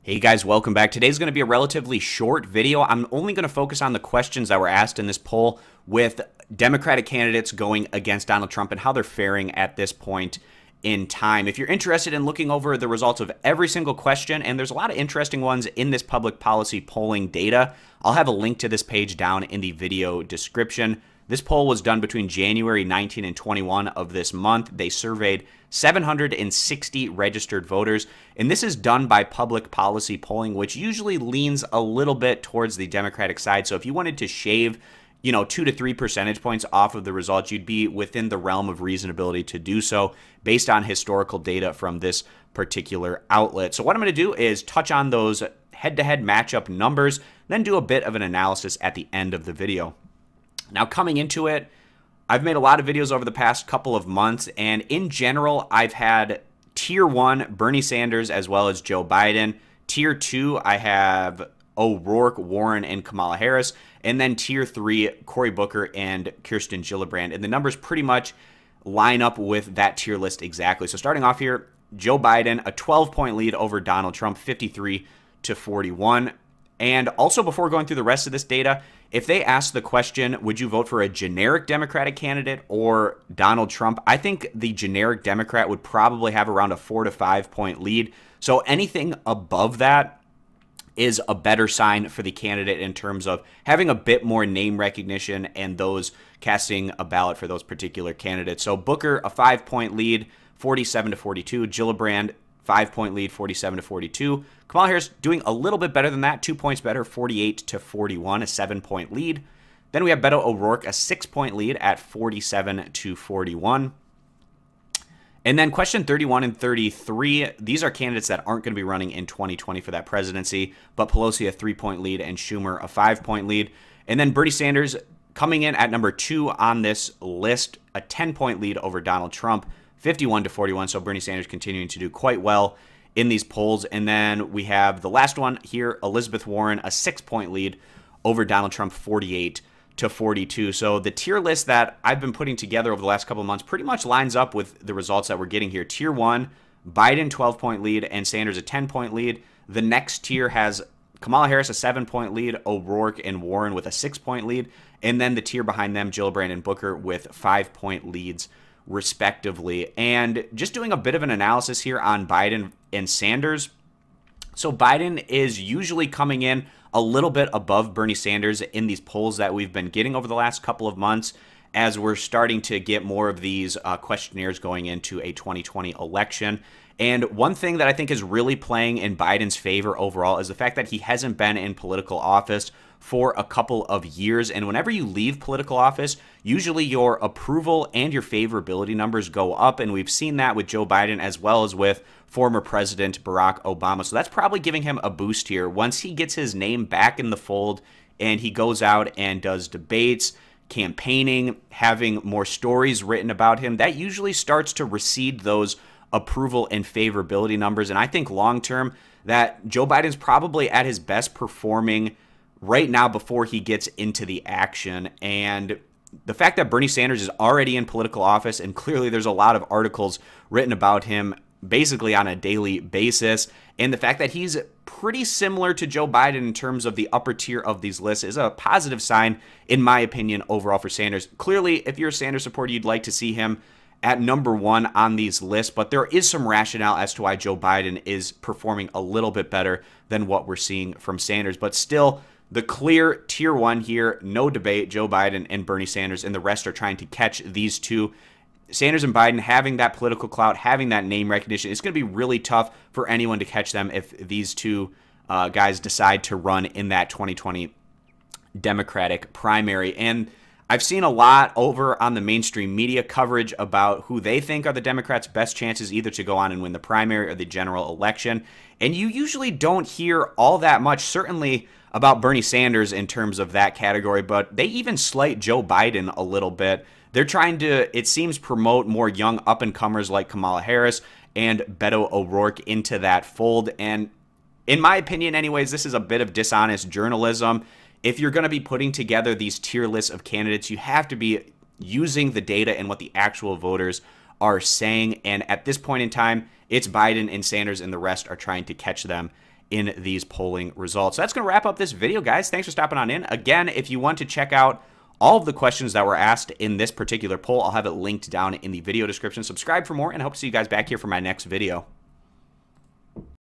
Hey guys, welcome back. Today's going to be a relatively short video. I'm only going to focus on the questions that were asked in this poll with Democratic candidates going against Donald Trump and how they're faring at this point in time. If you're interested in looking over the results of every single question, and there's a lot of interesting ones in this public policy polling data, I'll have a link to this page down in the video description. This poll was done between January 19 and 21 of this month. They surveyed 760 registered voters, and this is done by public policy polling, which usually leans a little bit towards the Democratic side. So if you wanted to shave, 2 to 3 percentage points off of the results, you'd be within the realm of reasonability to do so based on historical data from this particular outlet. So what I'm going to do is touch on those head-to-head matchup numbers, then do a bit of an analysis at the end of the video. Now, coming into it, I've made a lot of videos over the past couple of months, and in general, I've had Tier 1, Bernie Sanders, as well as Joe Biden. Tier 2, I have O'Rourke, Warren, and Kamala Harris. And then Tier 3, Cory Booker and Kirsten Gillibrand. And the numbers pretty much line up with that tier list exactly. So starting off here, Joe Biden, a 12-point lead over Donald Trump, 53 to 41. And also, before going through the rest of this data, if they ask the question, would you vote for a generic Democratic candidate or Donald Trump? I think the generic Democrat would probably have around a 4 to 5 point lead. So anything above that is a better sign for the candidate in terms of having a bit more name recognition and those casting a ballot for those particular candidates. So Booker, a 5-point lead, 47 to 42. Gillibrand, 5-point lead, 47 to 42. Kamala Harris doing a little bit better than that, 2 points better, 48 to 41, a 7-point lead. Then we have Beto O'Rourke, a 6-point lead at 47 to 41. And then question 31 and 33, these are candidates that aren't going to be running in 2020 for that presidency, but Pelosi a 3-point lead and Schumer a 5-point lead. And then Bernie Sanders coming in at number 2 on this list, a 10-point lead over Donald Trump, 51 to 41. So Bernie Sanders continuing to do quite well in these polls. And then we have the last one here, Elizabeth Warren, a 6-point lead over Donald Trump, 48 to 42. So the tier list that I've been putting together over the last couple of months pretty much lines up with the results that we're getting here. Tier 1, Biden 12-point lead and Sanders a 10-point lead. The next tier has Kamala Harris a 7-point lead, O'Rourke and Warren with a 6-point lead. And then the tier behind them, Gillibrand and Booker with 5-point leads respectively. And just doing a bit of an analysis here on Biden and Sanders. So Biden is usually coming in a little bit above Bernie Sanders in these polls that we've been getting over the last couple of months as we're starting to get more of these questionnaires going into a 2020 election. And one thing that I think is really playing in Biden's favor overall is the fact that he hasn't been in political office for a couple of years. And whenever you leave political office, usually your approval and your favorability numbers go up. And we've seen that with Joe Biden as well as with former President Barack Obama. So that's probably giving him a boost here. Once he gets his name back in the fold and he goes out and does debates, campaigning, having more stories written about him, that usually starts to recede those approval and favorability numbers. And I think long term that Joe Biden's probably at his best performing right now before he gets into the action. And the fact that Bernie Sanders is already in political office, and clearly there's a lot of articles written about him basically on a daily basis, and the fact that he's pretty similar to Joe Biden in terms of the upper tier of these lists is a positive sign, in my opinion, overall for Sanders. Clearly, if you're a Sanders supporter, you'd like to see him at number 1 on these lists, but there is some rationale as to why Joe Biden is performing a little bit better than what we're seeing from Sanders. But still, the clear tier 1 here, no debate, Joe Biden and Bernie Sanders, and the rest are trying to catch these two. Sanders and Biden having that political clout, having that name recognition, it's going to be really tough for anyone to catch them if these two guys decide to run in that 2020 Democratic primary. And I've seen a lot over on the mainstream media coverage about who they think are the Democrats' best chances either to go on and win the primary or the general election. And you usually don't hear all that much, certainly about Bernie Sanders in terms of that category, but they even slight Joe Biden a little bit. They're trying to, it seems, promote more young up-and-comers like Kamala Harris and Beto O'Rourke into that fold. And in my opinion, anyways, this is a bit of dishonest journalism. If you're going to be putting together these tier lists of candidates, you have to be using the data and what the actual voters are saying. And at this point in time, it's Biden and Sanders and the rest are trying to catch them in these polling results. So that's going to wrap up this video, guys. Thanks for stopping on in. Again, if you want to check out all of the questions that were asked in this particular poll, I'll have it linked down in the video description. Subscribe for more, and I hope to see you guys back here for my next video.